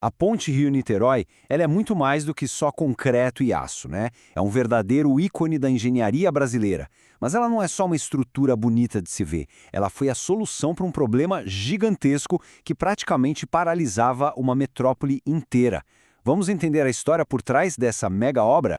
A ponte Rio-Niterói, ela é muito mais do que só concreto e aço, né? É um verdadeiro ícone da engenharia brasileira. Mas ela não é só uma estrutura bonita de se ver. Ela foi a solução para um problema gigantesco que praticamente paralisava uma metrópole inteira. Vamos entender a história por trás dessa mega obra?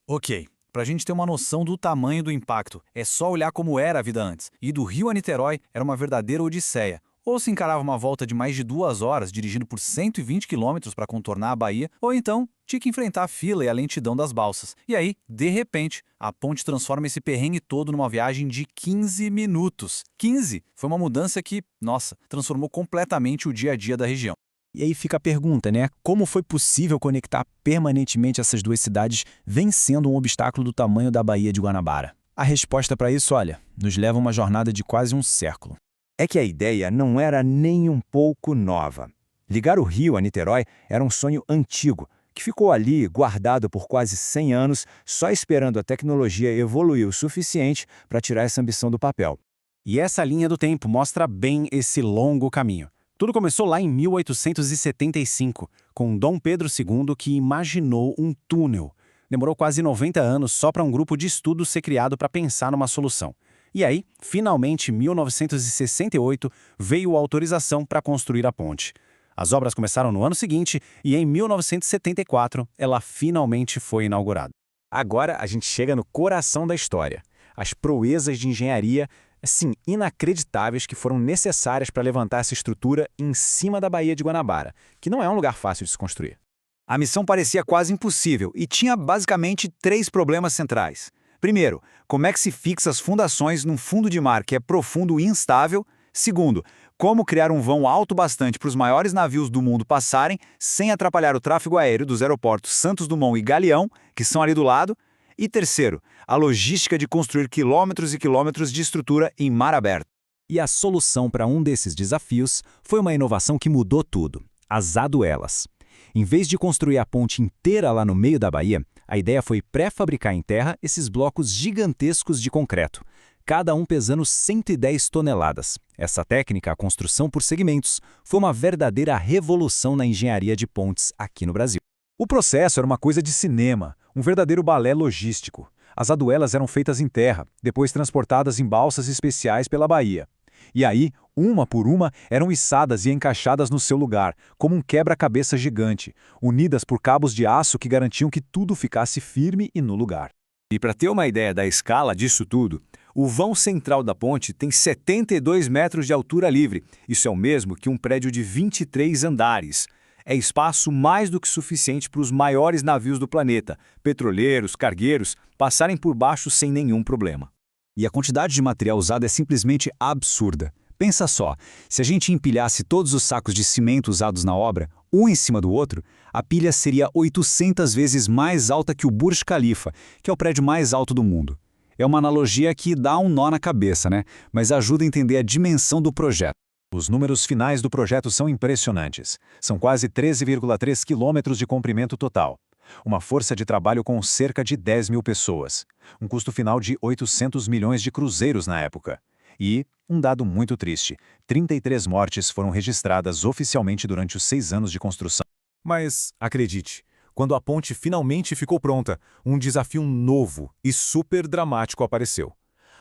Ok, para a gente ter uma noção do tamanho do impacto, é só olhar como era a vida antes. E do Rio a Niterói era uma verdadeira odisseia. Ou se encarava uma volta de mais de 2 horas dirigindo por 120 quilômetros para contornar a Bahia, ou então tinha que enfrentar a fila e a lentidão das balsas. E aí, de repente, a ponte transforma esse perrengue todo numa viagem de 15 minutos. 15! Foi uma mudança que, nossa, transformou completamente o dia a dia da região. E aí fica a pergunta, né? Como foi possível conectar permanentemente essas duas cidades, vencendo um obstáculo do tamanho da Baía de Guanabara? A resposta para isso, olha, nos leva a uma jornada de quase um século. É que a ideia não era nem um pouco nova. Ligar o Rio a Niterói era um sonho antigo, que ficou ali guardado por quase 100 anos, só esperando a tecnologia evoluir o suficiente para tirar essa ambição do papel. E essa linha do tempo mostra bem esse longo caminho. Tudo começou lá em 1875, com Dom Pedro II que imaginou um túnel. Demorou quase 90 anos só para um grupo de estudos ser criado para pensar numa solução. E aí, finalmente, em 1968, veio a autorização para construir a ponte. As obras começaram no ano seguinte e em 1974 ela finalmente foi inaugurada. Agora a gente chega no coração da história. As proezas de engenharia, assim, inacreditáveis que foram necessárias para levantar essa estrutura em cima da Baía de Guanabara, que não é um lugar fácil de se construir. A missão parecia quase impossível e tinha basicamente 3 problemas centrais. Primeiro, como é que se fixa as fundações num fundo de mar que é profundo e instável? Segundo, como criar um vão alto bastante para os maiores navios do mundo passarem sem atrapalhar o tráfego aéreo dos aeroportos Santos Dumont e Galeão, que são ali do lado? E terceiro, a logística de construir quilômetros e quilômetros de estrutura em mar aberto. E a solução para um desses desafios foi uma inovação que mudou tudo: as aduelas. Em vez de construir a ponte inteira lá no meio da baía, a ideia foi pré-fabricar em terra esses blocos gigantescos de concreto, cada um pesando 110 toneladas. Essa técnica, a construção por segmentos, foi uma verdadeira revolução na engenharia de pontes aqui no Brasil. O processo era uma coisa de cinema, um verdadeiro balé logístico. As aduelas eram feitas em terra, depois transportadas em balsas especiais pela Bahia. E aí, uma por uma, eram içadas e encaixadas no seu lugar, como um quebra-cabeça gigante, unidas por cabos de aço que garantiam que tudo ficasse firme e no lugar. E para ter uma ideia da escala disso tudo, o vão central da ponte tem 72 metros de altura livre. Isso é o mesmo que um prédio de 23 andares. É espaço mais do que suficiente para os maiores navios do planeta, petroleiros, cargueiros, passarem por baixo sem nenhum problema. E a quantidade de material usado é simplesmente absurda. Pensa só, se a gente empilhasse todos os sacos de cimento usados na obra, um em cima do outro, a pilha seria 800 vezes mais alta que o Burj Khalifa, que é o prédio mais alto do mundo. É uma analogia que dá um nó na cabeça, né? Mas ajuda a entender a dimensão do projeto. Os números finais do projeto são impressionantes. São quase 13,3 quilômetros de comprimento total. Uma força de trabalho com cerca de 10 mil pessoas. Um custo final de 800 milhões de cruzeiros na época. E, um dado muito triste, 33 mortes foram registradas oficialmente durante os 6 anos de construção. Mas, acredite, quando a ponte finalmente ficou pronta, um desafio novo e super dramático apareceu.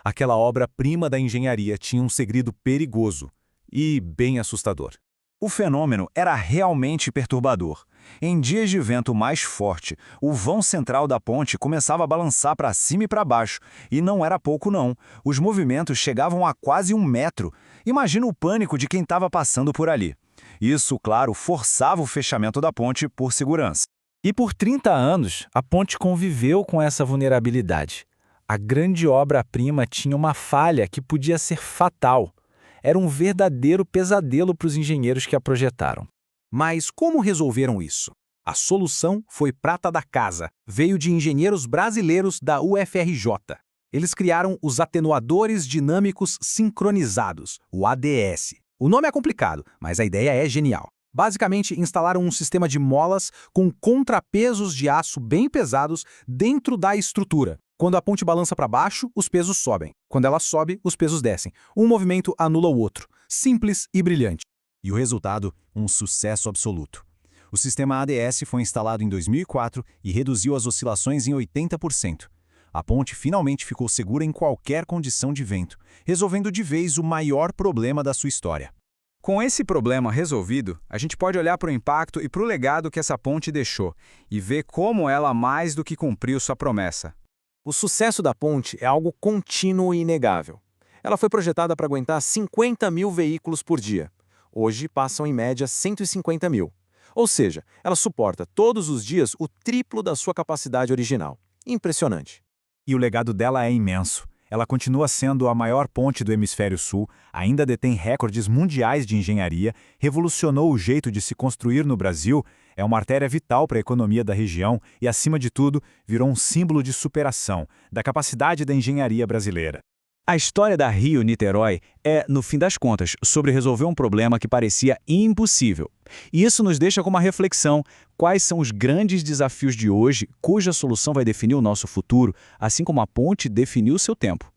Aquela obra-prima da engenharia tinha um segredo perigoso e bem assustador. O fenômeno era realmente perturbador. Em dias de vento mais forte, o vão central da ponte começava a balançar para cima e para baixo. E não era pouco não. Os movimentos chegavam a quase 1 metro. Imagina o pânico de quem estava passando por ali. Isso, claro, forçava o fechamento da ponte por segurança. E por 30 anos, a ponte conviveu com essa vulnerabilidade. A grande obra-prima tinha uma falha que podia ser fatal. Era um verdadeiro pesadelo para os engenheiros que a projetaram. Mas como resolveram isso? A solução foi prata da casa. Veio de engenheiros brasileiros da UFRJ. Eles criaram os atenuadores dinâmicos sincronizados, o ADS. O nome é complicado, mas a ideia é genial. Basicamente, instalaram um sistema de molas com contrapesos de aço bem pesados dentro da estrutura. Quando a ponte balança para baixo, os pesos sobem. Quando ela sobe, os pesos descem. Um movimento anula o outro. Simples e brilhante. E o resultado, um sucesso absoluto. O sistema ADS foi instalado em 2004 e reduziu as oscilações em 80%. A ponte finalmente ficou segura em qualquer condição de vento, resolvendo de vez o maior problema da sua história. Com esse problema resolvido, a gente pode olhar para o impacto e para o legado que essa ponte deixou e ver como ela mais do que cumpriu sua promessa. O sucesso da ponte é algo contínuo e inegável. Ela foi projetada para aguentar 50 mil veículos por dia. Hoje passam em média 150 mil. Ou seja, ela suporta todos os dias o triplo da sua capacidade original. Impressionante. E o legado dela é imenso. Ela continua sendo a maior ponte do Hemisfério Sul, ainda detém recordes mundiais de engenharia, revolucionou o jeito de se construir no Brasil, é uma artéria vital para a economia da região e, acima de tudo, virou um símbolo de superação, da capacidade da engenharia brasileira. A história da Rio-Niterói é, no fim das contas, sobre resolver um problema que parecia impossível. E isso nos deixa com uma reflexão: quais são os grandes desafios de hoje, cuja solução vai definir o nosso futuro, assim como a ponte definiu seu tempo?